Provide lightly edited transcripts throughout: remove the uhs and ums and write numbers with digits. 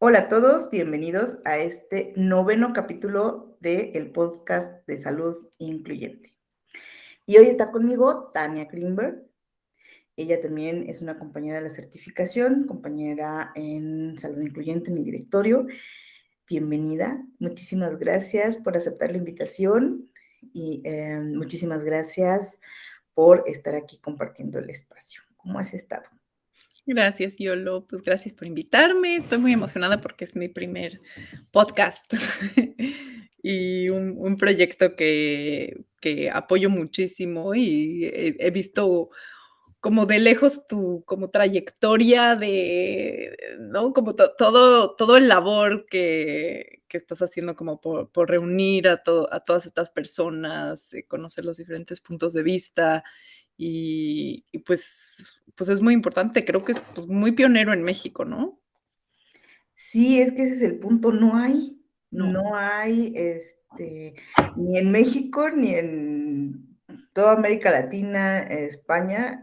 Hola a todos, bienvenidos a este noveno capítulo del podcast de salud incluyente. Y hoy está conmigo Tania Greenberg. Ella también es una compañera de la certificación, compañera en salud incluyente en mi directorio. Bienvenida, muchísimas gracias por aceptar la invitación y muchísimas gracias por estar aquí compartiendo el espacio. ¿Cómo has estado? Gracias, Yolo. Pues gracias por invitarme. Estoy muy emocionada porque es mi primer podcast y un proyecto que apoyo muchísimo y he visto como de lejos tu como trayectoria de, ¿no? Como todo el labor que estás haciendo como por reunir a todas estas personas, conocer los diferentes puntos de vista y pues es muy importante, creo que es, pues, muy pionero en México, ¿no? Sí, es que ese es el punto, no hay, No. no hay, ni en México, ni en toda América Latina, España,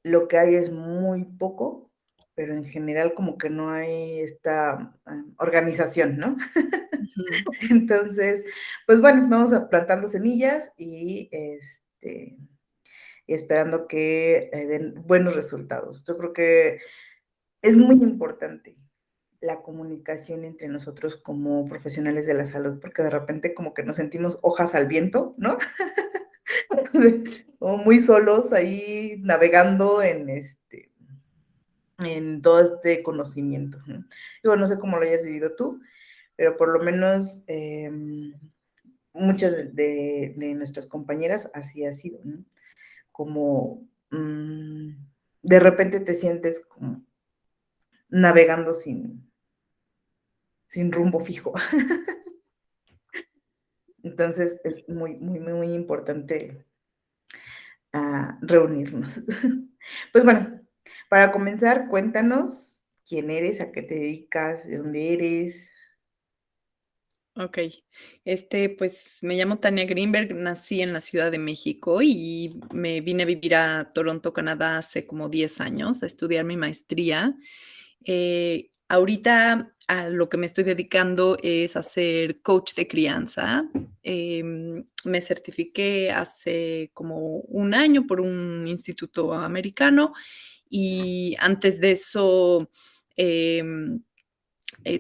lo que hay es muy poco, pero en general como que no hay esta organización, ¿no? Ujú. Entonces, pues bueno, vamos a plantando semillas y esperando que den buenos resultados. Yo creo que es muy importante la comunicación entre nosotros como profesionales de la salud, porque de repente como que nos sentimos hojas al viento, ¿no? O muy solos ahí navegando en todo este conocimiento, ¿no? Digo, no sé cómo lo hayas vivido tú, pero por lo menos muchas de nuestras compañeras así ha sido, ¿no? Como de repente te sientes como navegando sin rumbo fijo. Entonces es muy, muy, muy importante reunirnos. Pues bueno, para comenzar, cuéntanos quién eres, a qué te dedicas, de dónde eres. Okey. Pues, me llamo Tania Greenberg, nací en la Ciudad de México y me vine a vivir a Toronto, Canadá, hace como 10 años a estudiar mi maestría. Ahorita a lo que me estoy dedicando es a ser coach de crianza. Me certifiqué hace como un año por un instituto americano y antes de eso, em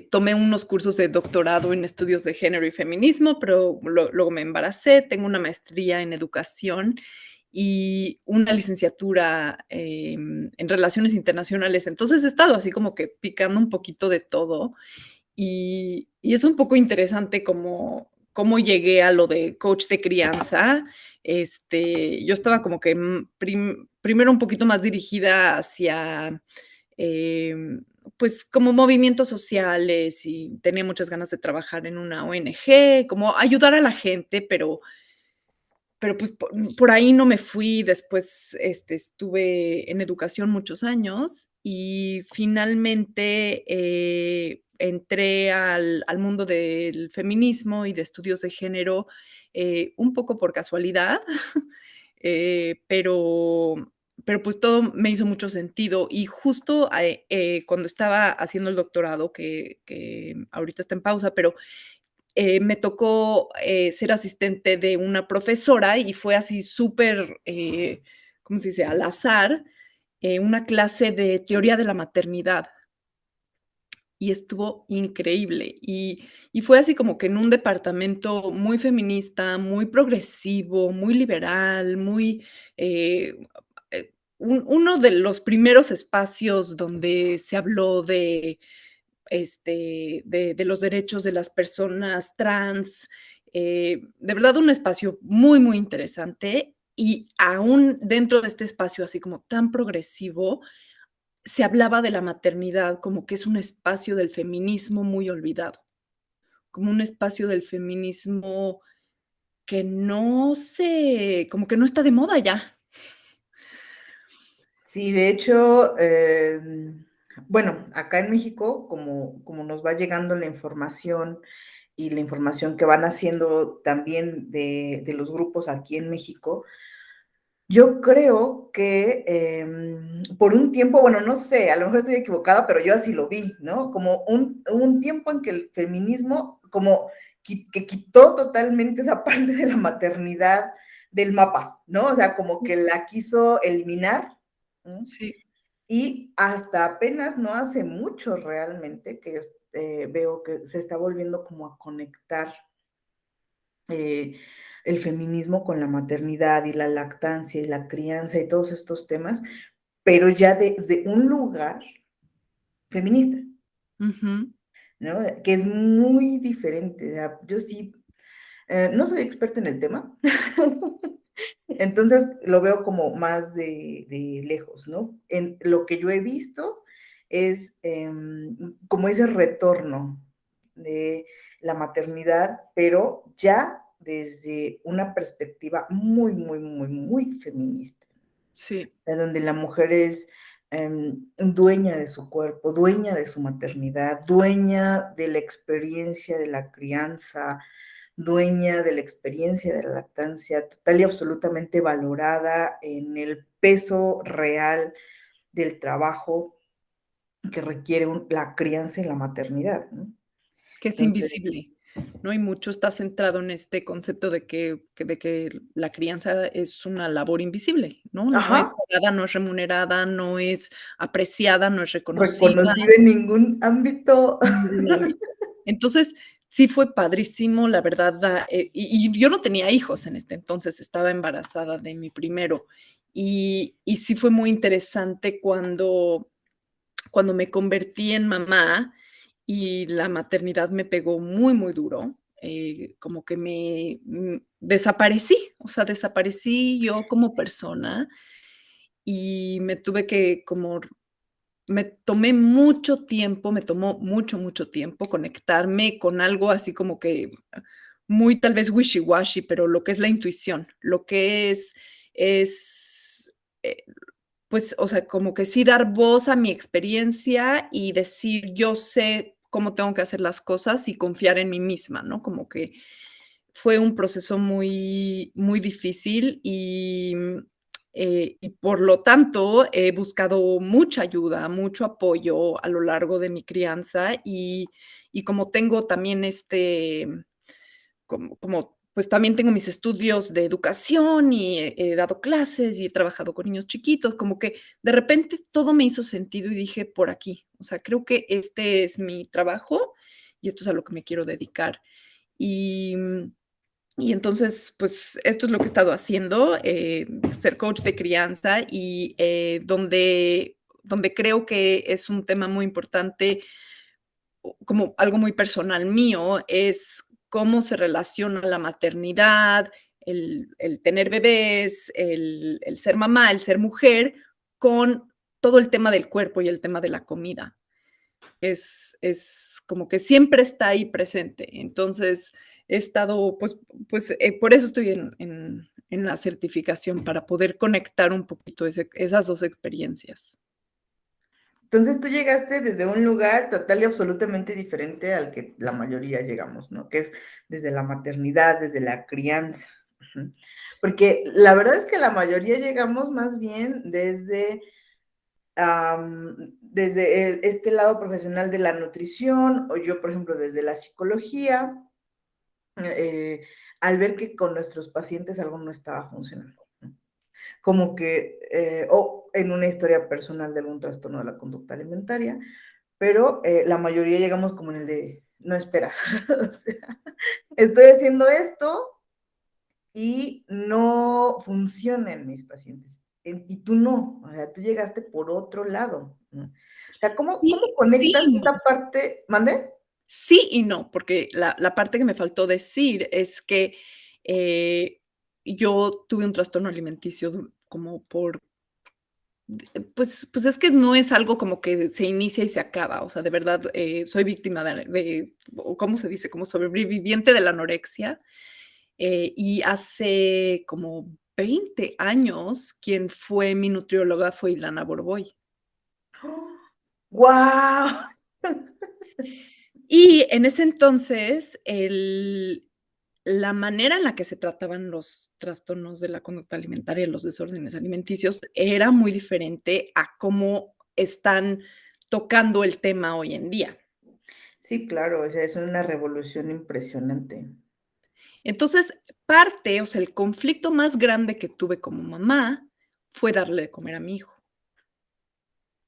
tomé unos cursos de doctorado en estudios de género y feminismo, pero luego me embaracé, tengo una maestría en educación y una licenciatura, en relaciones internacionales. Entonces, he estado así como que picando un poquito de todo, y es un poco interesante cómo llegué a lo de coach de crianza. Yo estaba como que, primero un poquito más dirigida hacia, pues, como movimientos sociales y tenía muchas ganas de trabajar en una ONG, como ayudar a la gente, pero, pues, por ahí no me fui. Después, estuve en educación muchos años y finalmente, entré al mundo del feminismo y de estudios de género, un poco por casualidad, pero, pues, todo me hizo mucho sentido. Y justo, cuando estaba haciendo el doctorado, que ahorita está en pausa, pero me tocó, ser asistente de una profesora y fue así súper, ¿cómo se dice?, al azar, una clase de teoría de la maternidad, y estuvo increíble. Y fue así como que en un departamento muy feminista, muy progresivo, muy liberal, muy, eh, uno de los primeros espacios donde se habló de los derechos de las personas trans. De verdad, un espacio muy, muy interesante. Y aún dentro de este espacio así como tan progresivo, se hablaba de la maternidad como que es un espacio del feminismo muy olvidado, como un espacio del feminismo que como que no está de moda ya. Sí, de hecho, bueno, acá en México, como nos va llegando la información y la información que van haciendo también de los grupos aquí en México, Yo creo que por un tiempo, bueno, no sé, a lo mejor estoy equivocada, pero yo así lo vi, ¿no? Como un tiempo en que el feminismo como que quitó totalmente esa parte de la maternidad del mapa, ¿no? O sea, como que la quiso eliminar, ¿no? Sí, Y hasta apenas no hace mucho realmente que yo veo que se está volviendo como a conectar eh, el feminismo con la maternidad y la lactancia y la crianza y todos estos temas, pero ya desde un lugar feminista, ujú, ¿no? Que es muy diferente. O sea, yo sí, no soy experta en el tema, entonces lo veo como más de lejos, ¿no? En lo que yo he visto es como ese retorno de la maternidad, pero ya desde una perspectiva muy, muy, muy, muy feminista, sí, en donde la mujer es dueña de su cuerpo, dueña de su maternidad, dueña de la experiencia de la crianza, dueña de la experiencia de la lactancia, total y absolutamente valorada en el peso real del trabajo que requiere la crianza y la maternidad, ¿no? que es Entonces, invisible, ¿no? Y mucho está centrado en este concepto de que la crianza es una labor invisible, ¿no? No es ajá, pagada, no es remunerada, no es apreciada, no es reconocida. reconocida en ningún ámbito. En ningún ámbito. Entonces, sí fue padrísimo, la verdad, y yo no tenía hijos en este entonces, estaba embarazada de mi primero, y sí fue muy interesante cuando me convertí en mamá y la maternidad me pegó muy, muy duro, como que desaparecí, o sea, desaparecí yo como persona y me tuve que como me tomé mucho tiempo, me tomó mucho, mucho tiempo conectarme con algo así como que muy tal vez wishy-washy, pero lo que es la intuición, lo que es, pues, o sea, como que sí dar voz a mi experiencia y decir: "Yo sé cómo tengo que hacer las cosas", y confiar en mí misma, ¿no? Como que fue un proceso muy, muy difícil y por lo tanto, he buscado mucha ayuda, mucho apoyo a lo largo de mi crianza y como tengo también pues, también tengo mis estudios de educación y he dado clases y he trabajado con niños chiquitos, como que de repente todo me hizo sentido y dije: "Por aquí". O sea, creo que este es mi trabajo y esto es a lo que me quiero dedicar. Y, y entonces, pues, esto es lo que he estado haciendo, ser coach de crianza y, donde creo que es un tema muy importante, o como algo muy personal mío, es cómo se relaciona la maternidad, el tener bebés, el ser mamá, el ser mujer, con todo el tema del cuerpo y el tema de la comida. Es como que siempre está ahí presente. Entonces, he estado, por eso estoy en la certificación, para poder conectar un poquito esas 2 experiencias. Entonces tú llegaste desde un lugar total y absolutamente diferente al que la mayoría llegamos, ¿no? Que es desde la maternidad, desde la crianza. Ujú. Porque la verdad es que la mayoría llegamos más bien desde este lado profesional de la nutrición, o yo, por ejemplo, desde la psicología, eh, al ver que con nuestros pacientes algo no estaba funcionando, ¿no? Como que, o en una historia personal de algún trastorno de la conducta alimentaria, pero la mayoría llegamos como en el de, no, espera, o sea, estoy haciendo esto y no funciona en mis pacientes. Y tú no, o sea, tú llegaste por otro lado, ¿no? O sea, ¿cómo Sí, sí conectas y no. esta parte? ¿Mande? Sí y no, porque la parte que me faltó decir es que, yo tuve un trastorno alimenticio como por pues es que no es algo como que se inicia y se acaba, o sea, de verdad, soy víctima o, ¿cómo se dice? Como sobreviviente de la anorexia, y hace como 20 años, quien fue mi nutrióloga fue Ilana Borboy. ¡Guau! Y en ese entonces, la manera en la que se trataban los trastornos de la conducta alimentaria, los desórdenes alimenticios, era muy diferente a cómo están tocando el tema hoy en día. Sí, claro, o sea, es una revolución impresionante. Entonces, o sea, el conflicto más grande que tuve como mamá fue darle de comer a mi hijo,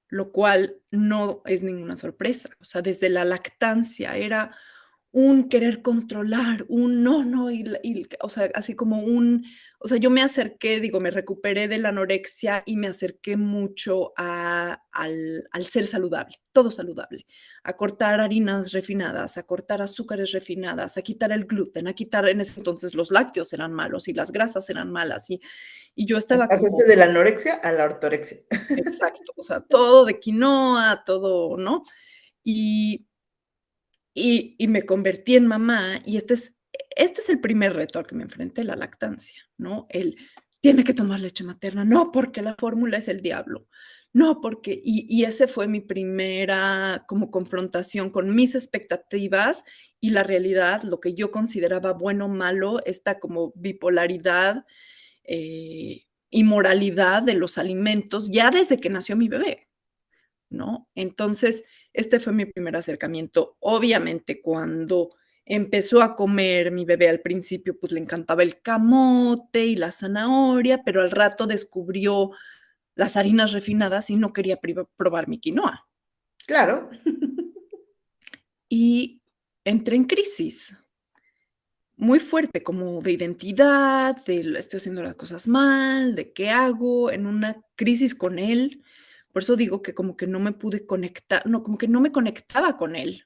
lo cual no es ninguna sorpresa. O sea, desde la lactancia era un querer controlar, un no, no, o sea, así como o sea, yo me acerqué, digo, me recuperé de la anorexia y me acerqué mucho al ser saludable, todo saludable, a cortar harinas refinadas, a cortar azúcares refinadas, a quitar el gluten, a quitar, en ese entonces los lácteos eran malos y las grasas eran malas y yo estaba Pasaste como, de la anorexia a la ortorexia. exacto, o sea, todo de quinoa, todo, ¿no? Y y me convertí en mamá, y este es el primer reto al que me enfrenté, la lactancia, ¿no? Tiene que tomar leche materna, no, porque la fórmula es el diablo, no, porque ese fue mi primera como confrontación con mis expectativas y la realidad, lo que yo consideraba bueno o malo, esta como bipolaridad, y moralidad de los alimentos, ya desde que nació mi bebé. ¿No? Entonces, este fue mi primer acercamiento. Obviamente, cuando empezó a comer mi bebé al principio, pues, le encantaba el camote y la zanahoria, pero al rato descubrió las harinas refinadas y no quería probar mi quinoa. Claro. Y entré en crisis muy fuerte, como de identidad, estoy haciendo las cosas mal, de qué hago, en una crisis con él. Por eso digo que como que no me pude conectar, no, como que no me conectaba con él.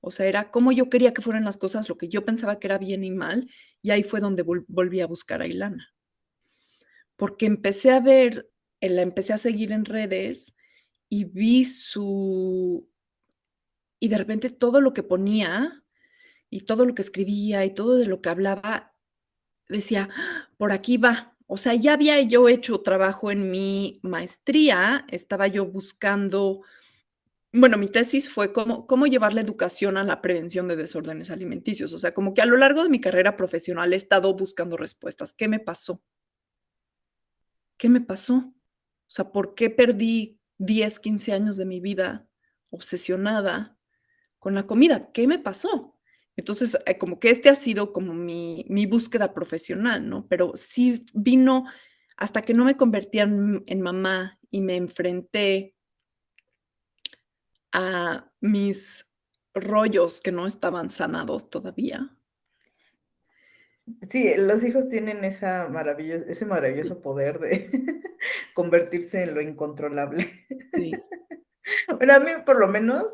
O sea, era como yo quería que fueran las cosas, lo que yo pensaba que era bien y mal, y ahí fue donde volví a buscar a Ilana. Porque la empecé a seguir en redes y vi y de repente todo lo que ponía y todo lo que escribía y todo de lo que hablaba, decía: "Ah, por aquí va". O sea, ya había yo hecho trabajo en mi maestría, estaba yo buscando. Bueno, mi tesis fue cómo llevar la educación a la prevención de desórdenes alimenticios. O sea, como que a lo largo de mi carrera profesional he estado buscando respuestas. ¿Qué me pasó? ¿Qué me pasó? O sea, ¿por qué perdí 10, 15 años de mi vida obsesionada con la comida? ¿Qué me pasó? Entonces, como que ha sido como mi búsqueda profesional, ¿no? Pero sí vino hasta que no me convertí en mamá y me enfrenté a mis rollos que no estaban sanados todavía. Sí, los hijos tienen ese Sí, maravilloso poder de convertirse en lo incontrolable. sí, Bueno, a mí por lo menos,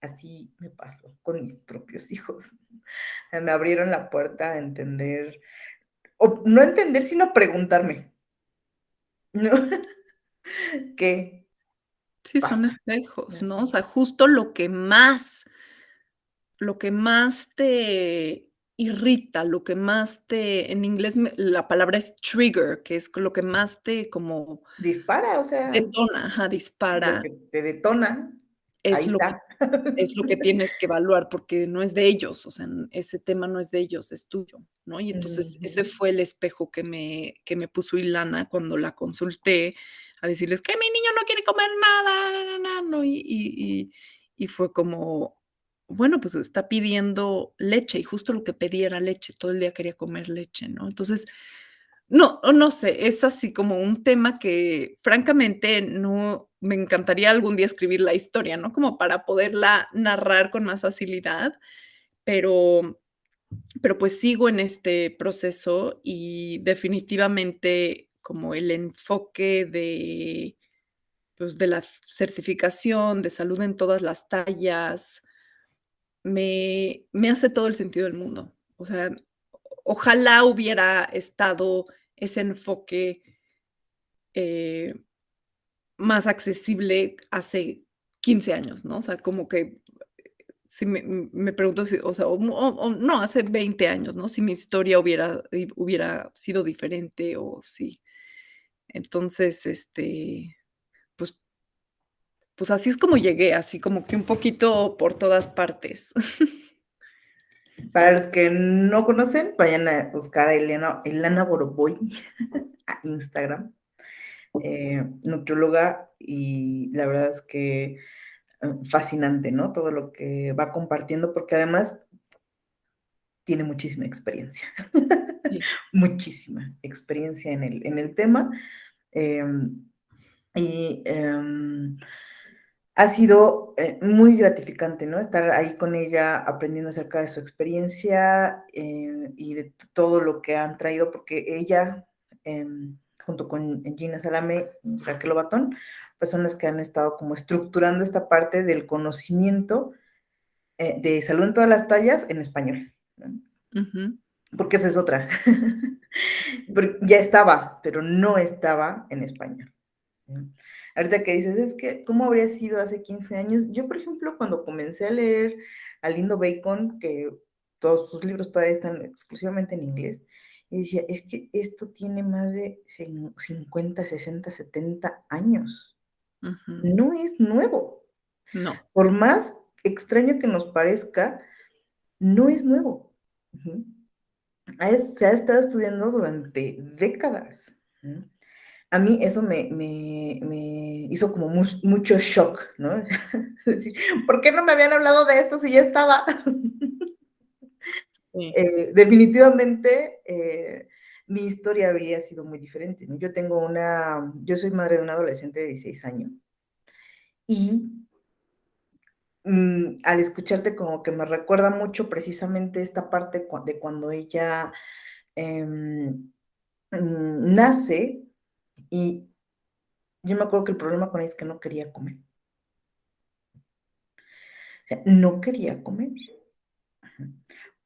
así me pasó con mis propios hijos. Me abrieron la puerta a entender, o no entender, sino preguntarme, ¿no? ¿Qué sí, son pasa? espejos, ¿no? O Ajá. sea, justo lo que más te irrita, lo que más en inglés la palabra es trigger, que es lo que más te como Dispara, o sea, detona, ajá, lo dispara, que te detona, es ahí lo que está. es lo que tienes que evaluar, porque no es de ellos, o sea, ese tema no es de ellos, es tuyo, ¿no? Y entonces Ujú. ese fue el espejo que me puso Ilana cuando la consulté a decirles: "Que mi niño no quiere comer nada, ¿no? Y fue como, bueno, pues está pidiendo leche, y justo lo que pedía era leche, todo el día quería comer leche, ¿no? Entonces, no sé, es así como un tema que francamente no me encantaría algún día escribir la historia, ¿no? Como para poderla narrar con más facilidad, pero pues sigo en este proceso y definitivamente como el enfoque pues, de la certificación de salud en todas las tallas, me hace todo el sentido del mundo. O sea, ojalá hubiera estado ese enfoque eh, más accesible hace 15 años, ¿no? O sea, como que si me pregunto si, o sea, o no, hace 20 años, ¿no? Si mi historia hubiera sido diferente o sí. Entonces, pues así es como llegué, así como que un poquito por todas partes. Para los que no conocen, vayan a buscar a Elana Boroboy a Instagram, nutrióloga, y la verdad es que fascinante, ¿no? Todo lo que va compartiendo, porque además tiene muchísima experiencia, Sí, muchísima experiencia en el tema. Eh, y ha sido muy gratificante, ¿no? Estar ahí con ella aprendiendo acerca de su experiencia y de todo lo que han traído, porque ella, junto con Gina Salame y Raquel Lobatón, pues son las que han estado como estructurando esta parte del conocimiento de salud en todas las tallas en español, ¿no? ujú, Porque esa es otra. Ya estaba, pero no estaba en español. Ahorita que dices, es que, ¿cómo habría sido hace 15 años? Yo, por ejemplo, cuando comencé a leer a Lindo Bacon, que todos sus libros todavía están exclusivamente en inglés, y decía, es que esto tiene más de 50, 60, 70 años. ujú. No es nuevo. No. Por más extraño que nos parezca, no es nuevo. Ujú. Se ha estado estudiando durante décadas. ¿No? A mí eso me hizo como mucho shock, ¿no? Decir, ¿por qué no me habían hablado de esto si ya estaba? Sí. Definitivamente mi historia habría sido muy diferente, ¿no? Yo soy madre de una adolescente de 16 años y al escucharte como que me recuerda mucho precisamente esta parte de cuando ella nace, y yo me acuerdo que el problema con ella es que no quería comer. O sea, no quería comer.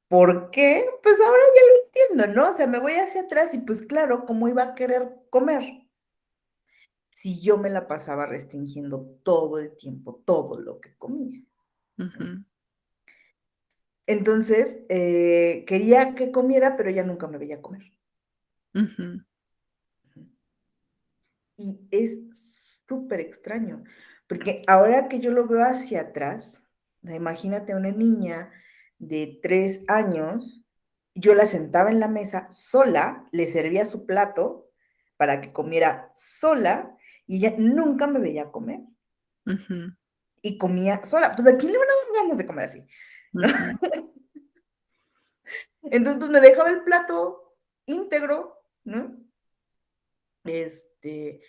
¿Por qué? Pues ahora ya lo entiendo, ¿no? O sea, me voy hacia atrás y pues claro, ¿cómo iba a querer comer? Si yo me la pasaba restringiendo todo el tiempo, todo lo que comía. Ujú, Entonces, quería que comiera, pero ella nunca me veía comer. ujú. Y es súper extraño, porque ahora que yo lo veo hacia atrás, imagínate a una niña de 3 años, yo la sentaba en la mesa sola, le servía su plato para que comiera sola y ella nunca me veía comer Ujú, y comía sola. Pues ¿a quién le van a dar ganas de comer así? ¿No? ujú, Entonces, pues me dejaba el plato íntegro, ¿no? Este,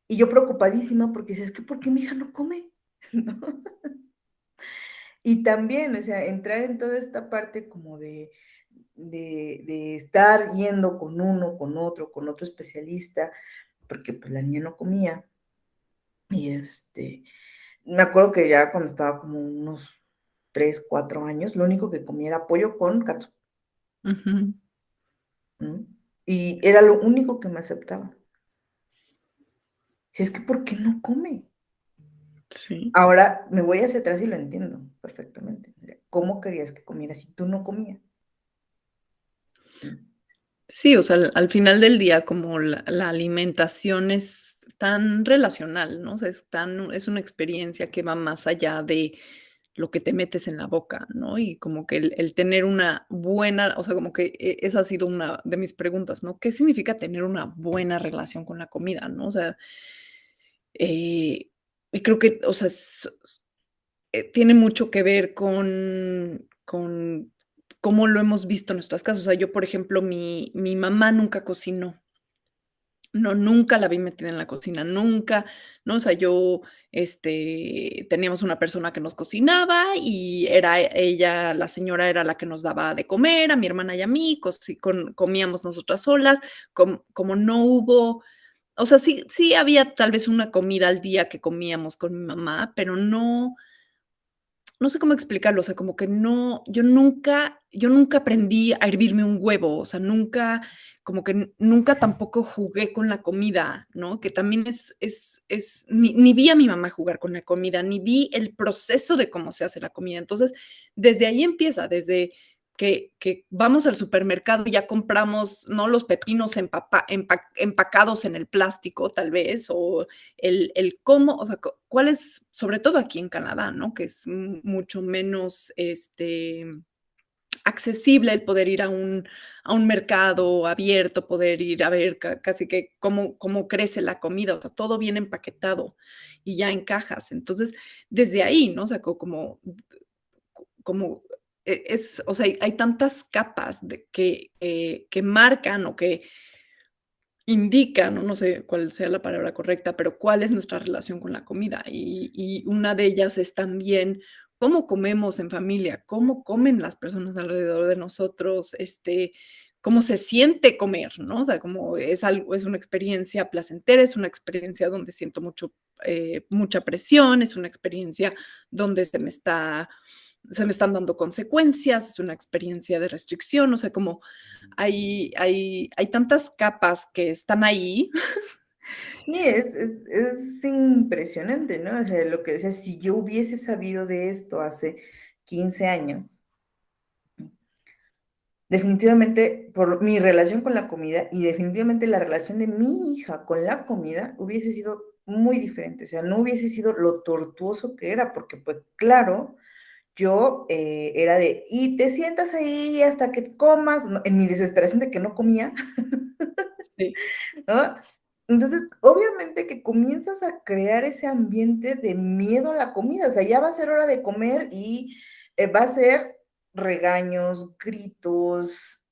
y yo preocupadísima porque decía, es que ¿por qué mi hija no come? ¿No? Y también, o sea, entrar en toda esta parte como de estar yendo con otro especialista, porque pues la niña no comía. Y me acuerdo que ya cuando estaba como unos 3, 4 años, lo único que comía era pollo con katsu, ujú. ¿no? Y era lo único que me aceptaba. Si es que, ¿por qué no come? Sí. Ahora me voy hacia atrás y lo entiendo perfectamente. ¿Cómo querías que comiera si tú no comías? ¿No? Sí, o sea, al final del día, como la alimentación es tan relacional, ¿no? O sea, es una experiencia que va más allá de lo que te metes en la boca, ¿no? Y como que el tener una buena, o sea, como que esa ha sido una de mis preguntas, ¿no? ¿Qué significa tener una buena relación con la comida, no? O sea, eh, y creo que, o sea, tiene mucho que ver con cómo lo hemos visto en nuestras casas. O sea, yo, por ejemplo, mi mamá nunca cocinó. No, nunca la vi metida en la cocina, nunca, ¿no? O sea, teníamos una persona que nos cocinaba y era ella, la señora era la que nos daba de comer, a mi hermana y a mí, comíamos nosotras solas, como no hubo, o sea, sí había tal vez una comida al día que comíamos con mi mamá, pero no sé cómo explicarlo, o sea, como que no, yo nunca aprendí a hervirme un huevo, o sea, nunca, como que nunca tampoco jugué con la comida, ¿no? Que también ni vi a mi mamá jugar con la comida, ni vi el proceso de cómo se hace la comida. Entonces, desde ahí empieza, desde que vamos al supermercado y ya compramos, ¿no? Los pepinos empacados en el plástico, tal vez, o el cómo, o sea, cuál es, sobre todo aquí en Canadá, ¿no? Que es mucho menos, accesible el poder ir a un mercado abierto, poder ir a ver casi que cómo crece la comida, o sea, todo bien empaquetado y ya en cajas. Entonces, desde ahí, ¿no? O sea, como o sea, hay tantas capas que marcan o que indican, o no sé cuál sea la palabra correcta, pero cuál es nuestra relación con la comida. Y una de ellas es también cómo comemos en familia, cómo comen las personas alrededor de nosotros, cómo se siente comer, ¿no? O sea, como es una experiencia placentera, es una experiencia donde siento mucha presión, es una experiencia donde se me están dando consecuencias, es una experiencia de restricción, o sea, como hay tantas capas que están ahí. Sí, es impresionante, ¿no? O sea, lo que decía, si yo hubiese sabido de esto hace 15 años, definitivamente por mi relación con la comida y definitivamente la relación de mi hija con la comida hubiese sido muy diferente, o sea, no hubiese sido lo tortuoso que era, porque pues claro, yo era de, y te sientas ahí hasta que comas, ¿no? En mi desesperación de que no comía, Sí, ¿no? Entonces, obviamente que comienzas a crear ese ambiente de miedo a la comida, o sea, ya va a ser hora de comer y va a ser regaños, gritos,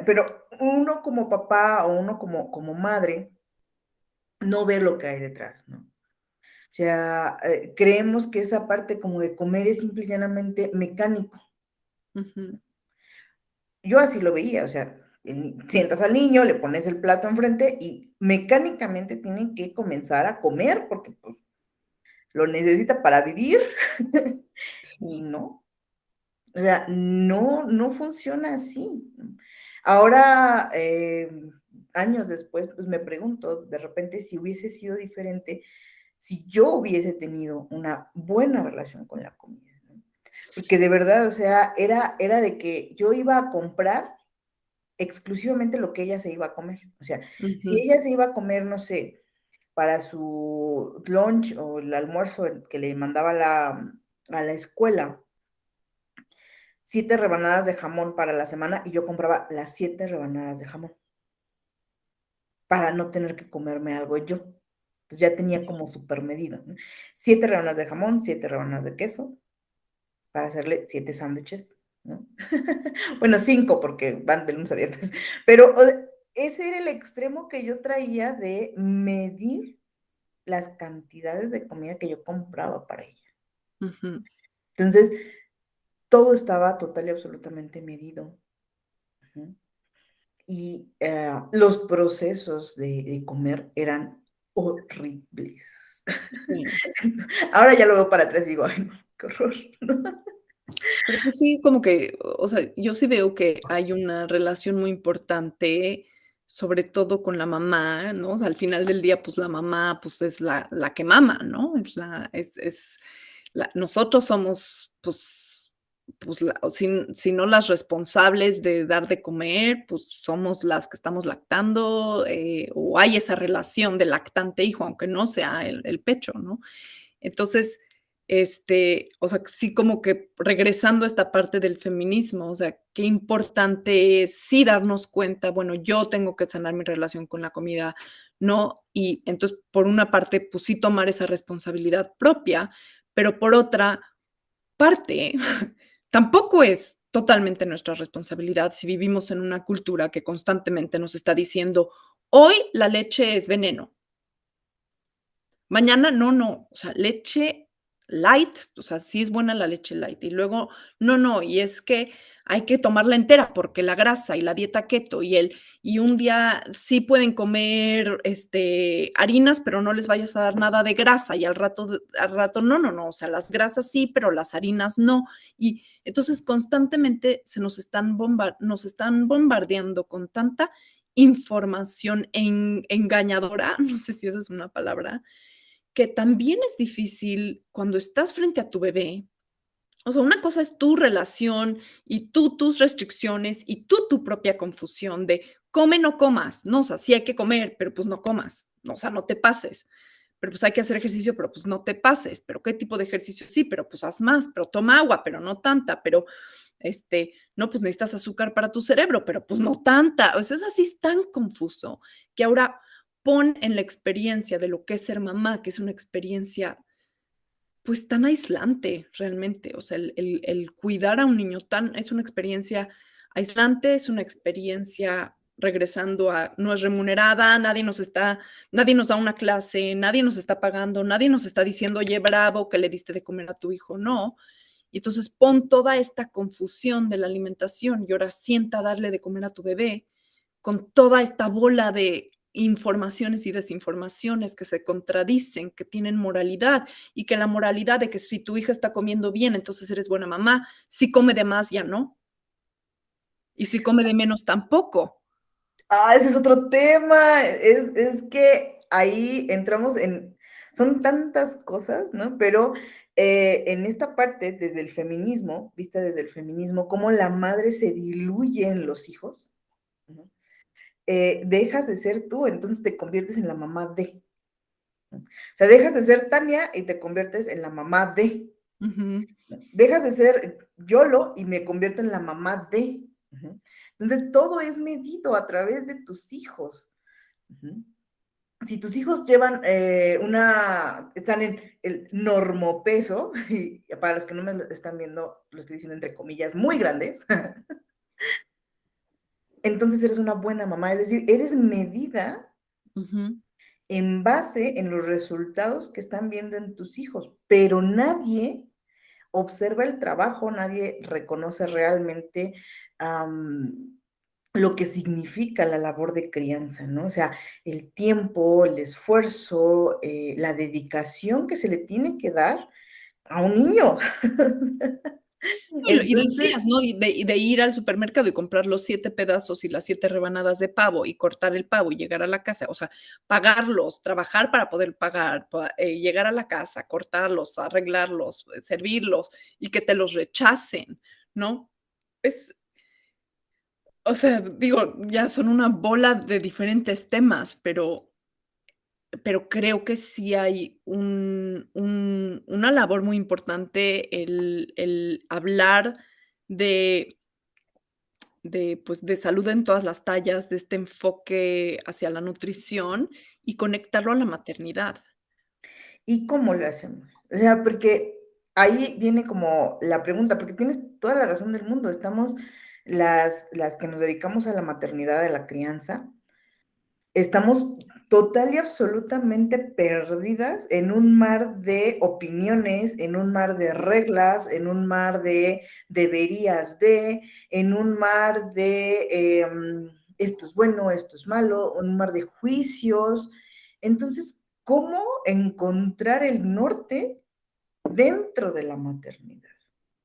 pero uno como papá o uno como madre no ve lo que hay detrás, ¿no? O sea, creemos que esa parte como de comer es simple y llanamente mecánico. ujú, Yo así lo veía, o sea, sientas al niño, le pones el plato enfrente y mecánicamente tienen que comenzar a comer porque pues, lo necesita para vivir y sí, no, o sea, no funciona así. Ahora, años después, pues me pregunto de repente si hubiese sido diferente si yo hubiese tenido una buena relación con la comida, ¿no? Porque de verdad, o sea, era de que yo iba a comprar exclusivamente lo que ella se iba a comer. O sea, si ujú, ella se iba a comer, no sé, para su lunch o el almuerzo que le mandaba a la escuela, 7 rebanadas de jamón para la semana y yo compraba las 7 rebanadas de jamón para no tener que comerme algo yo. Entonces ya tenía como super medido, ¿no? 7 rebanadas de jamón, 7 rebanadas de queso para hacerle 7 sándwiches, ¿no? Bueno, 5 porque van de lunes a viernes, pero ese era el extremo que yo traía de medir las cantidades de comida que yo compraba para ella. ujú, Entonces, todo estaba total y absolutamente medido. Ujú. Y los procesos de comer eran horribles. sí. Ahora ya lo veo para atrás y digo, ay, no, qué horror. ¿No? Pero pues sí, como que, o sea, yo sí veo que hay una relación muy importante, sobre todo con la mamá, ¿no? O sea, al final del día, pues, la mamá, pues, es la que mama, ¿no? Es la nosotros somos, pues, la o si no las responsables de dar de comer, pues, somos las que estamos lactando, o hay esa relación de lactante-hijo, aunque no sea el pecho, ¿no? Entonces, o sea, sí, como que regresando a esta parte del feminismo, o sea, qué importante es sí darnos cuenta, bueno, yo tengo que sanar mi relación con la comida, ¿no? Y entonces, por una parte, pues sí tomar esa responsabilidad propia, pero por otra parte, tampoco es totalmente nuestra responsabilidad si vivimos en una cultura que constantemente nos está diciendo, hoy la leche es veneno. Mañana no, no, o sea, leche light, o sea, sí es buena la leche light. Y luego, no, no, y es que hay que tomarla entera porque la grasa y la dieta keto y un día sí pueden comer, harinas, pero no les vayas a dar nada de grasa y al rato no, no, no, o sea, las grasas sí, pero las harinas no. Y entonces constantemente nos están bombardeando con tanta información engañadora, no sé si esa es una palabra, que también es difícil cuando estás frente a tu bebé. O sea, una cosa es tu relación y tú tus restricciones y tú tu propia confusión de come, no comas, no, o sea, sí hay que comer, pero pues no comas, no, o sea, no te pases. pero pues hay que hacer ejercicio, pero pues no te pases, pero ¿qué tipo de ejercicio? Sí, pero pues haz más, pero toma agua, pero no tanta, pero no, pues necesitas azúcar para tu cerebro, pero pues no tanta. O sea, es así, es tan confuso que ahora pon en la experiencia de lo que es ser mamá, que es una experiencia pues tan aislante realmente. O sea, el cuidar a un niño tan, es una experiencia aislante, es una experiencia regresando a, no es remunerada, nadie nos da una clase, nadie nos está pagando, nadie nos está diciendo, oye, bravo, que le diste de comer a tu hijo, no. Y entonces pon toda esta confusión de la alimentación y ahora sienta a darle de comer a tu bebé con toda esta bola de informaciones y desinformaciones que se contradicen, que tienen moralidad y que la moralidad de que si tu hija está comiendo bien, entonces eres buena mamá, si come de más ya no, y si come de menos tampoco. Ese es otro tema. Es que ahí entramos en, son tantas cosas, ¿no? Pero en esta parte, desde el feminismo, vista desde el feminismo, cómo la madre se diluye en los hijos, ¿no? Dejas de ser tú, entonces te conviertes en la mamá de. ¿No? O sea, dejas de ser Tania y te conviertes en la mamá de. Ujú. Dejas de ser Yolo y me convierto en la mamá de. Uh-huh. Entonces, todo es medido a través de tus hijos. Uh-huh. Si tus hijos llevan están en el normopeso, y para los que no me lo están viendo, lo estoy diciendo entre comillas, muy grandes, entonces eres una buena mamá, es decir, eres medida Ujú. en base en los resultados que están viendo en tus hijos, pero nadie observa el trabajo, nadie reconoce realmente lo que significa la labor de crianza, ¿no? O sea, el tiempo, el esfuerzo, la dedicación que se le tiene que dar a un niño. Y Entonces, decías, ¿no? Y de ir al supermercado y comprar los 7 pedazos y las 7 rebanadas de pavo y cortar el pavo y llegar a la casa, o sea, pagarlos, trabajar para poder pagar, llegar a la casa, cortarlos, arreglarlos, servirlos y que te los rechacen, ¿no? Es O sea, digo, ya son una bola de diferentes temas, pero creo que sí hay una labor muy importante el hablar de pues, de salud en todas las tallas, de este enfoque hacia la nutrición y conectarlo a la maternidad. ¿y cómo lo hacemos? O sea, porque ahí viene como la pregunta, porque tienes toda la razón del mundo. Estamos las que nos dedicamos a la maternidad, a la crianza, estamos total y absolutamente perdidas en un mar de opiniones, en un mar de reglas, en un mar de deberías de, en un mar de esto es bueno, esto es malo, un mar de juicios. Entonces, ¿cómo encontrar el norte dentro de la maternidad?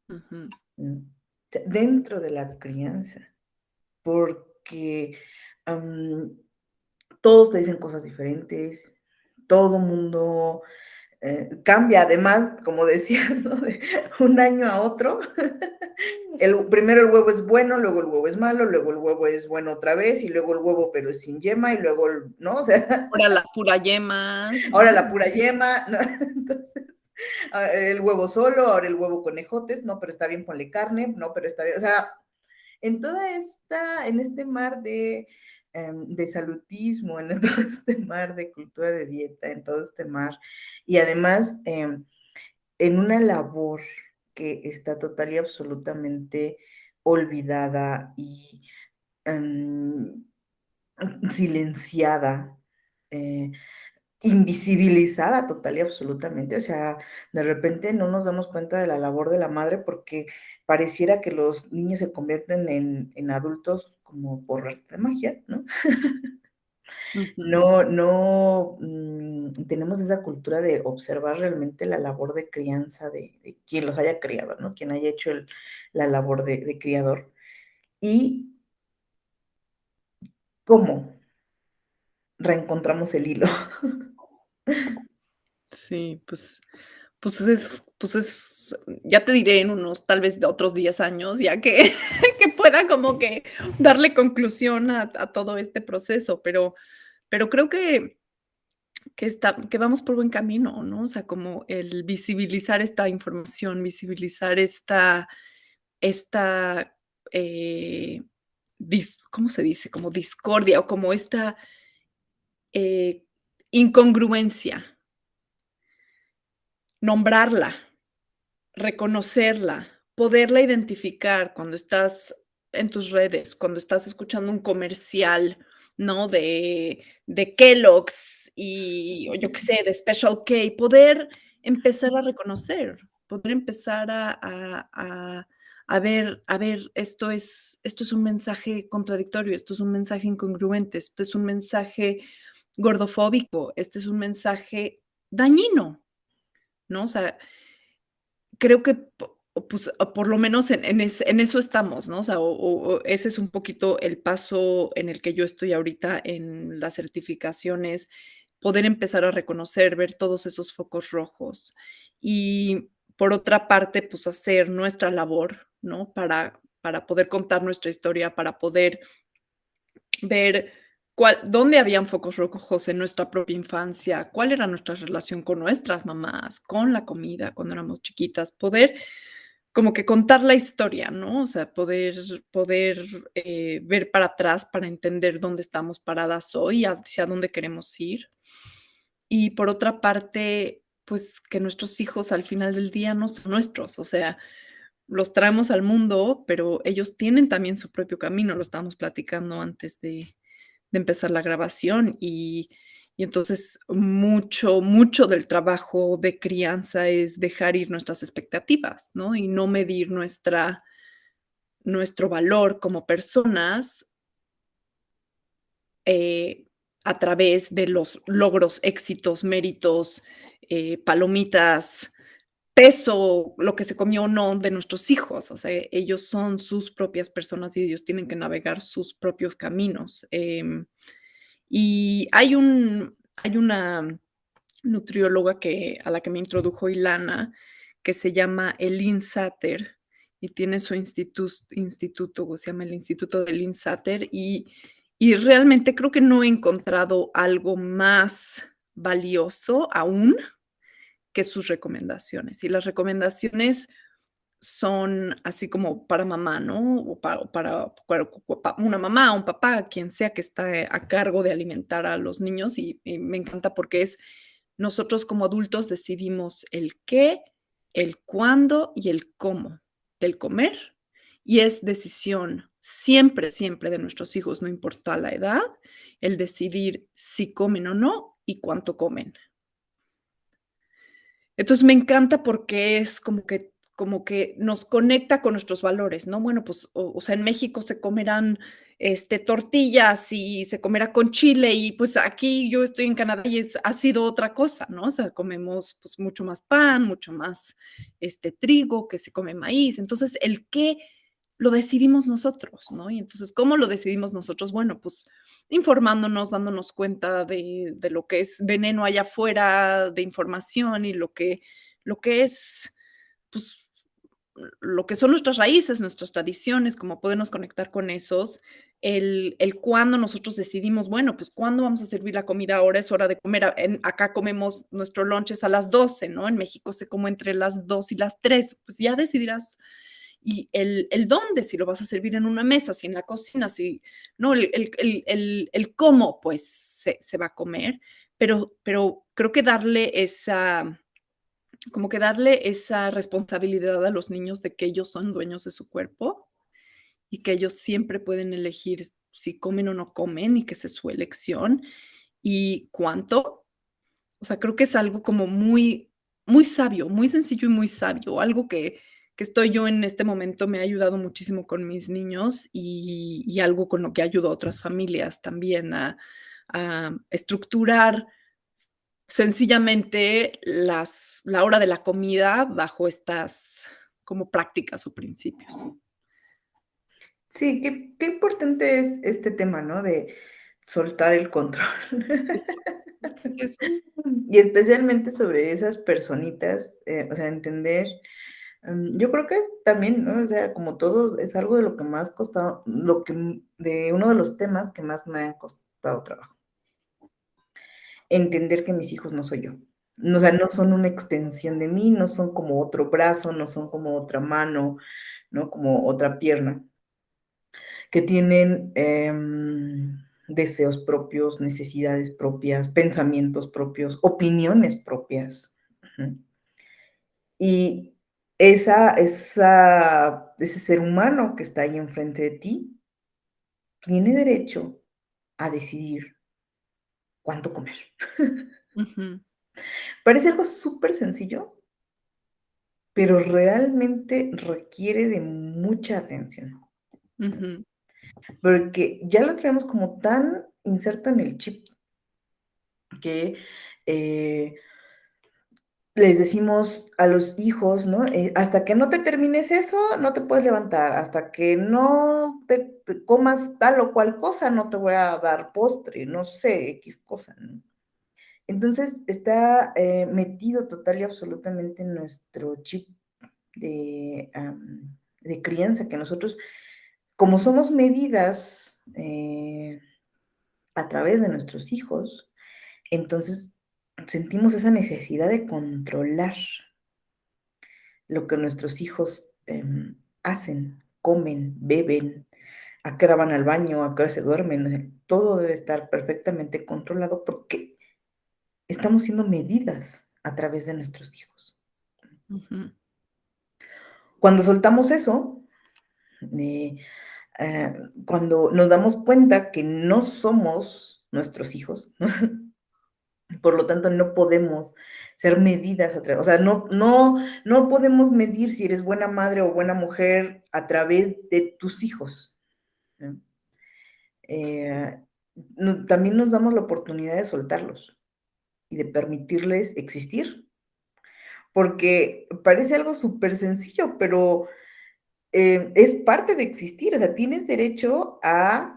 Ujú. ¿No? Dentro de la crianza, porque todos te dicen cosas diferentes, todo mundo cambia, además, como decía, ¿no? De un año a otro, primero el huevo es bueno, luego el huevo es malo, luego el huevo es bueno otra vez, y luego el huevo pero es sin yema, y luego, ¿no? O sea, Ahora la pura yema. ahora la pura yema, ¿no? Entonces, el huevo solo, ahora el huevo con ejotes, no, pero está bien, ponle carne, no, pero está bien, o sea, en este mar de salutismo, en todo este mar de cultura de dieta, en todo este mar, y además en una labor que está total y absolutamente olvidada y um, silenciada, eh, invisibilizada total y absolutamente. O sea, de repente no nos damos cuenta de la labor de la madre porque pareciera que los niños se convierten en adultos como por arte de magia, ¿no? Ujú. No tenemos esa cultura de observar realmente la labor de crianza de quien los haya criado, ¿no? Quien haya hecho la labor de criador. Y cómo reencontramos el hilo. Sí, pues es ya te diré en unos, tal vez, de otros 10 años, ya que que pueda como que darle conclusión a todo este proceso, pero creo que vamos por buen camino, ¿no? O sea, como el visibilizar esta información, visibilizar esta, ¿cómo se dice? Como discordia o como esta, eh, incongruencia, nombrarla, reconocerla, poderla identificar cuando estás en tus redes, cuando estás escuchando un comercial, ¿no? De Kellogg's o yo qué sé, de Special K, poder empezar a reconocer, poder empezar a ver, esto es un mensaje contradictorio, esto es un mensaje incongruente, esto es un mensaje gordofóbico, este es un mensaje dañino, ¿no? O sea, creo que pues, por lo menos en eso estamos, ¿no? O sea, o ese es un poquito el paso en el que yo estoy ahorita en las certificaciones, poder empezar a reconocer, ver todos esos focos rojos. Y por otra parte, pues, hacer nuestra labor, ¿no? Para poder contar nuestra historia, para poder ver dónde habían focos rojos en nuestra propia infancia, cuál era nuestra relación con nuestras mamás, con la comida cuando éramos chiquitas, poder como que contar la historia, ¿no? O sea, poder, ver para atrás para entender dónde estamos paradas hoy, hacia dónde queremos ir. Y por otra parte, pues, que nuestros hijos al final del día no son nuestros, o sea, los traemos al mundo, pero ellos tienen también su propio camino, lo estábamos platicando antes de empezar la grabación, y entonces mucho del trabajo de crianza es dejar ir nuestras expectativas, ¿no? Y no medir nuestro valor como personas, eh, a través de los logros, éxitos, méritos, palomitas, peso, lo que se comió o no de nuestros hijos. O sea, ellos son sus propias personas y ellos tienen que navegar sus propios caminos. Y hay una nutrióloga a la que me introdujo Ilana, que se llama Elin Satter, y tiene su instituto, se llama el Instituto de Elin Satter, y realmente creo que no he encontrado algo más valioso aún que sus recomendaciones. Y las recomendaciones son así como para mamá, ¿no? O para una mamá, un papá, quien sea que está a cargo de alimentar a los niños, y me encanta porque es nosotros como adultos decidimos el qué, el cuándo y el cómo del comer, y es decisión siempre, siempre de nuestros hijos, no importa la edad, el decidir si comen o no y cuánto comen. Entonces, me encanta porque es como que nos conecta con nuestros valores, ¿no? Bueno, pues, o sea, en México se comerán, tortillas y se comerá con chile y, pues, aquí yo estoy en Canadá y ha sido otra cosa, ¿no? O sea, comemos, pues, mucho más pan, mucho más, trigo, que se come maíz. Entonces, el qué lo decidimos nosotros, ¿no? Y entonces, ¿cómo lo decidimos nosotros? Bueno, pues, informándonos, dándonos cuenta de lo que es veneno allá afuera, de información y lo que es, pues, lo que son nuestras raíces, nuestras tradiciones, cómo podernos conectar con esos, el cuándo nosotros decidimos, bueno, pues, ¿cuándo vamos a servir la comida? Ahora es hora de comer, acá comemos nuestro lunch es a las 12, ¿no? En México se come entre las 2 y las 3, pues, ya decidirás. Y el dónde, si lo vas a servir en una mesa, si en la cocina, si, ¿no? El cómo, pues, se va a comer, pero creo que darle esa responsabilidad a los niños de que ellos son dueños de su cuerpo y que ellos siempre pueden elegir si comen o no comen y que esa es su elección y cuánto. O sea, creo que es algo como muy, muy sabio, muy sencillo y muy sabio, algo que estoy yo en este momento me ha ayudado muchísimo con mis niños y algo con lo que ayudo a otras familias también a estructurar sencillamente la hora de la comida bajo estas como prácticas o principios. Sí, qué importante es este tema, ¿no? De soltar el control. Es eso. Y especialmente sobre esas personitas, o sea, entender, yo creo que también, ¿no? O sea, como todo, es algo de lo que más costado, de uno de los temas que más me ha costado trabajo. entender que mis hijos no soy yo. O sea, no son una extensión de mí, no son como otro brazo, no son como otra mano, ¿no? Como otra pierna, que tienen deseos propios, necesidades propias, pensamientos propios, opiniones propias. Ujú. Y ese ser humano que está ahí enfrente de ti tiene derecho a decidir cuánto comer. Ujú, Parece algo súper sencillo, pero realmente requiere de mucha atención, ujú, porque ya lo traemos como tan inserto en el chip que eh, les decimos a los hijos, ¿no? Hasta que no te termines eso, no te puedes levantar, hasta que no te comas tal o cual cosa, no te voy a dar postre, no sé, X cosa, ¿no? Entonces está metido total y absolutamente en nuestro chip de crianza, que nosotros, como somos medidas a través de nuestros hijos, entonces sentimos esa necesidad de controlar lo que nuestros hijos hacen, comen, beben, a qué hora van al baño, a qué hora se duermen. O sea, todo debe estar perfectamente controlado porque estamos siendo medidas a través de nuestros hijos. ujú, Cuando soltamos eso, eh, cuando nos damos cuenta que no somos nuestros hijos, ¿no? Por lo tanto no podemos ser medidas a través, o sea, no podemos medir si eres buena madre o buena mujer a través de tus hijos, ¿no? Eh, también nos damos la oportunidad de soltarlos y de permitirles existir, porque parece algo súper sencillo, pero es parte de existir, o sea, tienes derecho a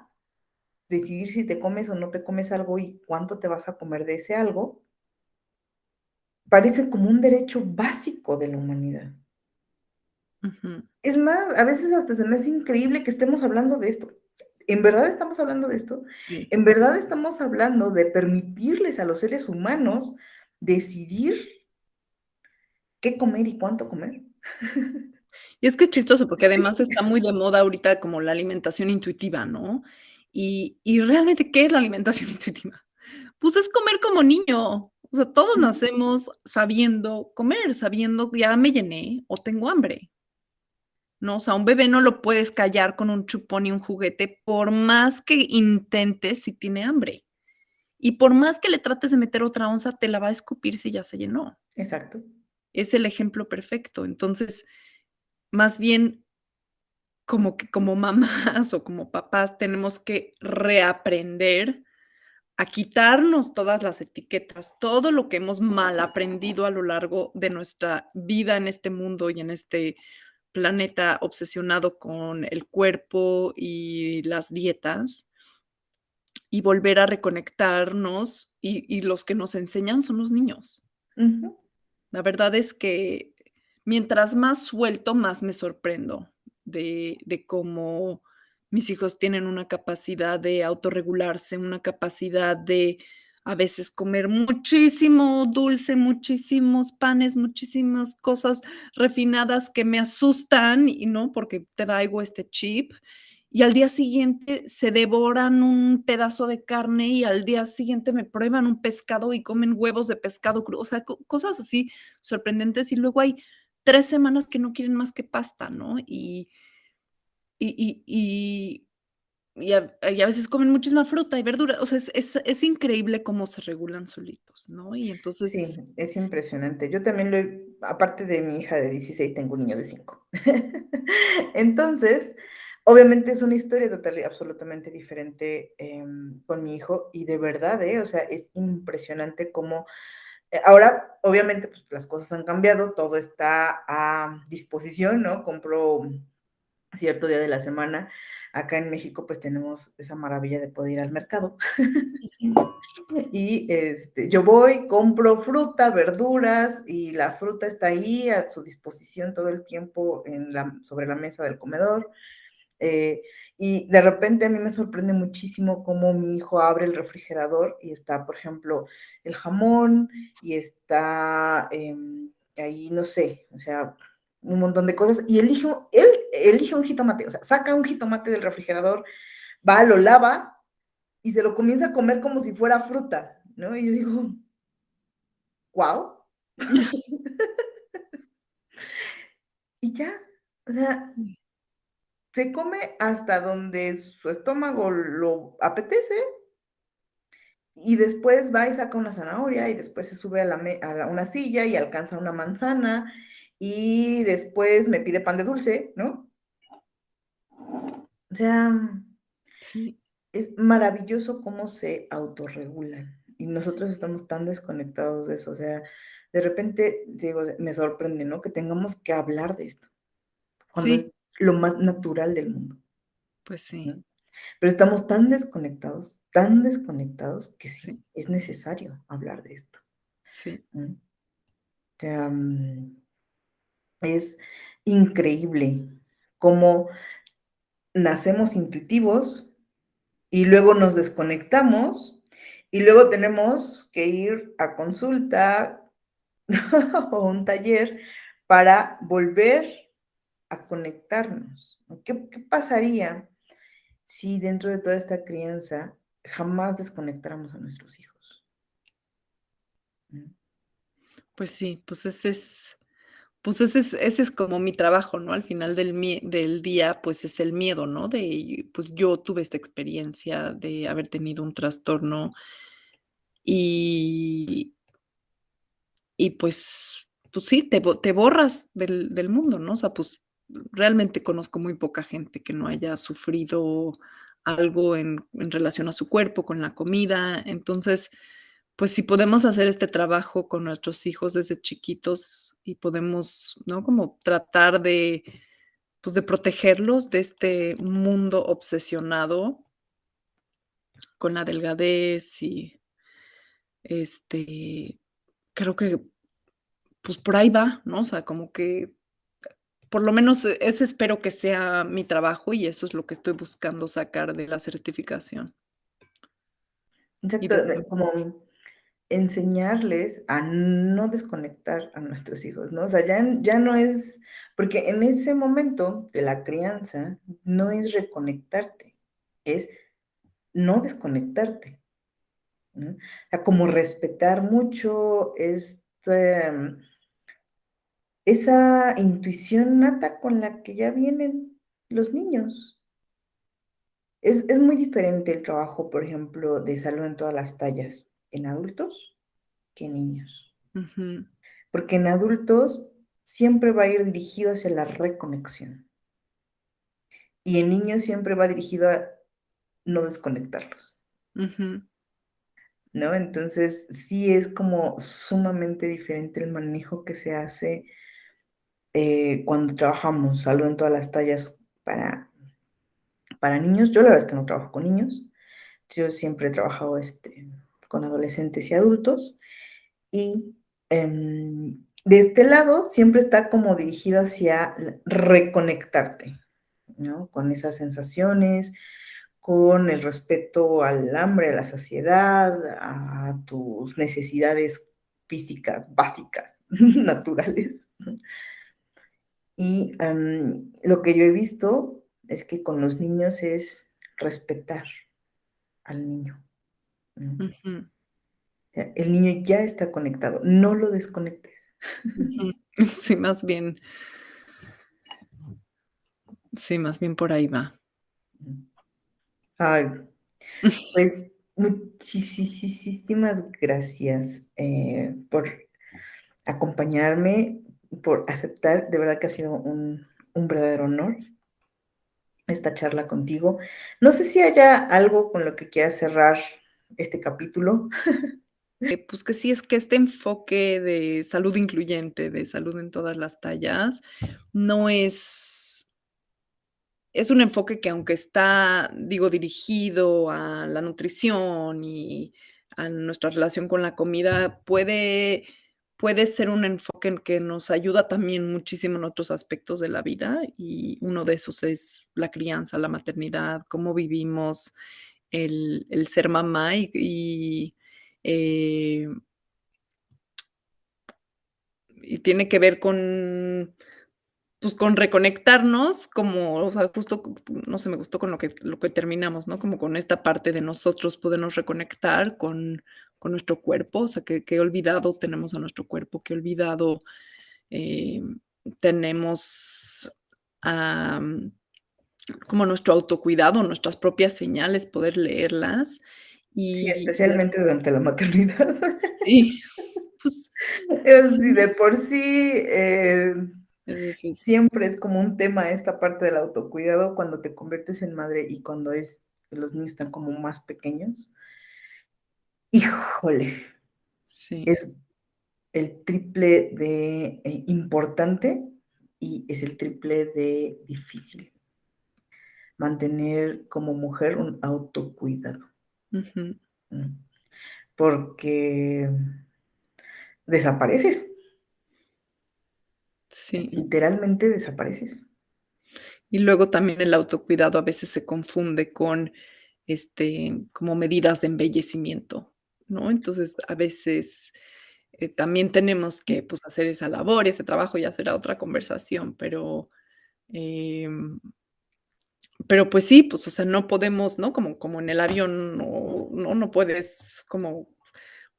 decidir si te comes o no te comes algo y cuánto te vas a comer de ese algo. Parece como un derecho básico de la humanidad. ujú. Es más, a veces hasta se me hace increíble que estemos hablando de esto. ¿En verdad estamos hablando de esto? Sí. ¿En verdad estamos hablando de permitirles a los seres humanos decidir qué comer y cuánto comer? Y es que es chistoso, porque además está muy de moda ahorita como la alimentación intuitiva, ¿no? Y realmente, ¿qué es la alimentación intuitiva? Pues es comer como niño. O sea, todos nacemos sabiendo comer, sabiendo que ya me llené o tengo hambre, ¿no? O sea, un bebé no lo puedes callar con un chupón y un juguete, por más que intentes si tiene hambre. Y por más que le trates de meter otra onza, te la va a escupir si ya se llenó. Exacto. Es el ejemplo perfecto. Entonces, más bien como que como mamás o como papás tenemos que reaprender a quitarnos todas las etiquetas, todo lo que hemos mal aprendido a lo largo de nuestra vida en este mundo y en este planeta obsesionado con el cuerpo y las dietas, y volver a reconectarnos, y los que nos enseñan son los niños. Ujú. La verdad es que mientras más suelto, más me sorprendo de cómo mis hijos tienen una capacidad de autorregularse, una capacidad de a veces comer muchísimo dulce, muchísimos panes, muchísimas cosas refinadas que me asustan, y no, porque traigo este chip, y al día siguiente se devoran un pedazo de carne, y al día siguiente me prueban un pescado y comen huevos de pescado crudo, o sea, cosas así sorprendentes, y luego hay 3 semanas que no quieren más que pasta, ¿no? Y y y a veces comen muchísima fruta y verdura, o sea, es increíble cómo se regulan solitos, ¿no? Y Sí, entonces es impresionante. Yo también aparte de mi hija de 16, tengo un niño de 5. Entonces, obviamente es una historia total y absolutamente diferente con mi hijo y de verdad, o sea, es impresionante cómo ahora, obviamente, pues las cosas han cambiado, todo está a disposición, ¿no? Compro cierto día de la semana. Acá en México, pues tenemos esa maravilla de poder ir al mercado. ujú, Y yo voy, compro fruta, verduras y la fruta está ahí a su disposición todo el tiempo sobre la mesa del comedor. Y de repente a mí me sorprende muchísimo cómo mi hijo abre el refrigerador y está, por ejemplo, el jamón y está ahí, no sé, o sea, un montón de cosas. Y él elige un jitomate, o sea, saca un jitomate del refrigerador, va, lo lava y se lo comienza a comer como si fuera fruta, ¿no? Y yo digo, wow. Y ya, o sea, se come hasta donde su estómago lo apetece y después va y saca una zanahoria y después se sube a una silla y alcanza una manzana y después me pide pan de dulce, ¿no? O sea, Sí, es maravilloso cómo se autorregulan y nosotros estamos tan desconectados de eso, o sea, de repente, digo, me sorprende, ¿no? Que tengamos que hablar de esto, cuando es sí, lo más natural del mundo, pues sí, ¿no? Pero estamos tan desconectados que sí, sí, es necesario hablar de esto, sí, ¿no? O sea, es increíble cómo nacemos intuitivos y luego nos desconectamos y luego tenemos que ir a consulta o un taller para volver a conectarnos, ¿no? ¿Qué pasaría si dentro de toda esta crianza jamás desconectáramos a nuestros hijos? ¿No? pues sí, ese es como mi trabajo, ¿no? Al final del día, pues, es el miedo, ¿no? Pues, yo tuve esta experiencia de haber tenido un trastorno y pues sí, te borras del mundo, ¿no? O sea, pues, realmente conozco muy poca gente que no haya sufrido algo en relación a su cuerpo, con la comida. Entonces, pues, si podemos hacer este trabajo con nuestros hijos desde chiquitos y podemos, ¿no? Como tratar de, pues, de protegerlos de este mundo obsesionado con la delgadez y, este, creo que, pues, por ahí va, ¿no? O sea, como que por lo menos ese espero que sea mi trabajo y eso es lo que estoy buscando sacar de la certificación y Exacto, de salud. como enseñarles a no desconectar a nuestros hijos, ¿no? O sea, ya no es, porque en ese momento de la crianza no es reconectarte, es no desconectarte, ¿no? O sea, como respetar mucho esa intuición nata con la que ya vienen los niños. Es muy diferente el trabajo, por ejemplo, de salud en todas las tallas, en adultos que en niños. Ujú, Porque en adultos siempre va a ir dirigido hacia la reconexión y en niños siempre va dirigido a no desconectarlos, ujú, ¿no? Entonces, sí es como sumamente diferente el manejo que se hace cuando trabajamos salud en todas las tallas para niños. Yo la verdad es que no trabajo con niños, yo siempre he trabajado con adolescentes y adultos y de este lado siempre está como dirigido hacia reconectarte, ¿no? Con esas sensaciones, con el respeto al hambre, a la saciedad, a tus necesidades físicas básicas, naturales. ¿No? Y lo que yo he visto es que con los niños es respetar al niño, ¿no? ujú, O sea, el niño ya está conectado, no lo desconectes. ujú. Sí, más bien por ahí va. Ay, pues muchísimas gracias por acompañarme, por aceptar. De verdad que ha sido un verdadero honor esta charla contigo. No sé si haya algo con lo que quieras cerrar este capítulo. Pues que sí, es que este enfoque de salud incluyente, de salud en todas las tallas, no es un enfoque que aunque está, digo, dirigido a la nutrición y a nuestra relación con la comida, puede ser un enfoque en que nos ayuda también muchísimo en otros aspectos de la vida, y uno de esos es la crianza, la maternidad, cómo vivimos el ser mamá eh, y tiene que ver con, pues, con reconectarnos como, o sea, justo, no sé, me gustó con lo que terminamos, ¿no? Como con esta parte de nosotros podernos reconectar con nuestro cuerpo, o sea, que olvidado tenemos a nuestro cuerpo, que olvidado, tenemos, am, como nuestro autocuidado, nuestras propias señales, poder leerlas Sí, y especialmente durante la maternidad. sí, pues sí, Sí, no de sé, por sí, es difícil. siempre es como un tema esta parte del autocuidado cuando te conviertes en madre y cuando los niños están como más pequeños. Híjole, Sí, es el triple de importante y es el triple de difícil mantener como mujer un autocuidado, ujú, ¿no? Porque desapareces, sí. literalmente desapareces. Y luego también el autocuidado a veces se confunde con, como medidas de embellecimiento, ¿no? Entonces, a veces, también tenemos que, pues, hacer esa labor, ese trabajo, ya será otra conversación, em, pero, pues sí, pues, o sea, no podemos, ¿no? Como en el avión, no puedes como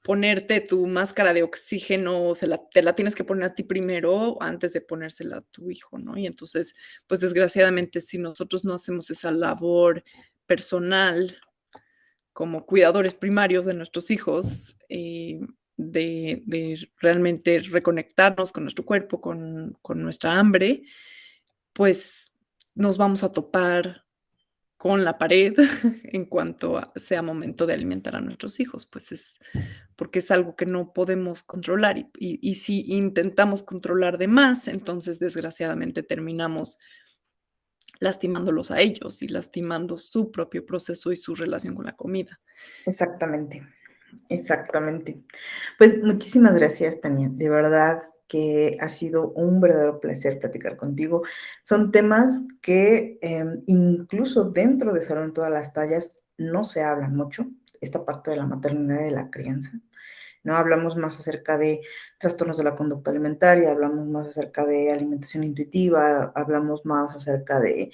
ponerte tu máscara de oxígeno, te la tienes que poner a ti primero antes de ponérsela a tu hijo, ¿no? Y entonces, pues, desgraciadamente, si nosotros no hacemos esa labor personal como cuidadores primarios de nuestros hijos, de realmente reconectarnos con nuestro cuerpo, con nuestra hambre, pues, nos vamos a topar con la pared en cuanto sea momento de alimentar a nuestros hijos, pues es porque es algo que no podemos controlar y si intentamos controlar de más, entonces desgraciadamente terminamos lastimándolos a ellos y lastimando su propio proceso y su relación con la comida. Exactamente, exactamente. Pues muchísimas gracias, Tania. De verdad que ha sido un verdadero placer platicar contigo. Son temas que incluso dentro de Salón Todas las Tallas no se hablan mucho, esta parte de la maternidad y de la crianza. ¿No? Hablamos más acerca de trastornos de la conducta alimentaria, hablamos más acerca de alimentación intuitiva, hablamos más acerca de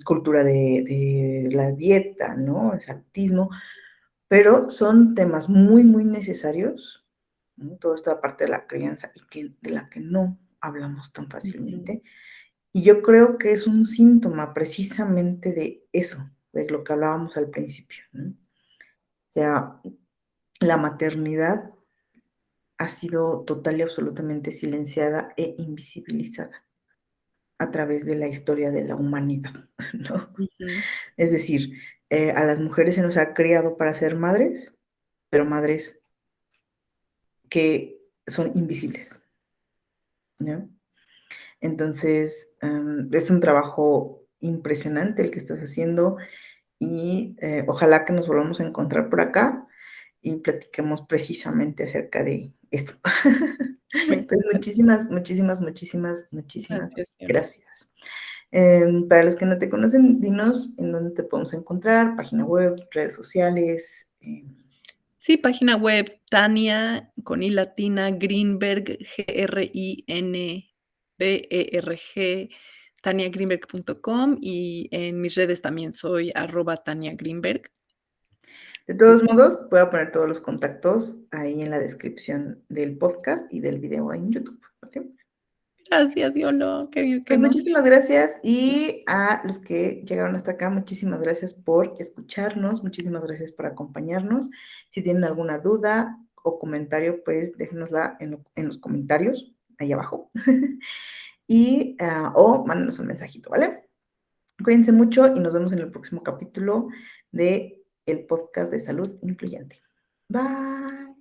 cultura de la dieta, ¿no? El saltismo, pero son temas muy, muy necesarios, ¿no? Toda esta parte de la crianza y de la que no hablamos tan Ujú, fácilmente. Y yo creo que es un síntoma precisamente de eso, de lo que hablábamos al principio, ¿no? O sea, la maternidad ha sido total y absolutamente silenciada e invisibilizada a través de la historia de la humanidad, ¿no? ujú, Es decir, a las mujeres se nos ha criado para ser madres, pero madres que son invisibles, ¿no? Entonces, es un trabajo impresionante el que estás haciendo y ojalá que nos volvamos a encontrar por acá y platiquemos precisamente acerca de eso. me Pues encantaría. muchísimas, muchísimas, muchísimas, muchísimas Gracias, Fiona. gracias. Para los que no te conocen, dinos en dónde te podemos encontrar, página web, redes sociales. Sí, página web Tania con I latina Greenberg, Grinberg, taniagreenberg.com y en mis redes también soy @taniagreenberg. De Pues todos modos, voy a poner todos los contactos ahí en la descripción del podcast y del video en YouTube. ¿Ok? gracias, Yolo, que Pues nos muchísimas gracias y a los que llegaron hasta acá, muchísimas gracias por escucharnos, muchísimas gracias por acompañarnos. Si tienen alguna duda o comentario, pues déjenosla en los comentarios ahí abajo y o mándenos un mensajito, ¿vale? Cuídense mucho y nos vemos en el próximo capítulo de el podcast de salud incluyente. Bye.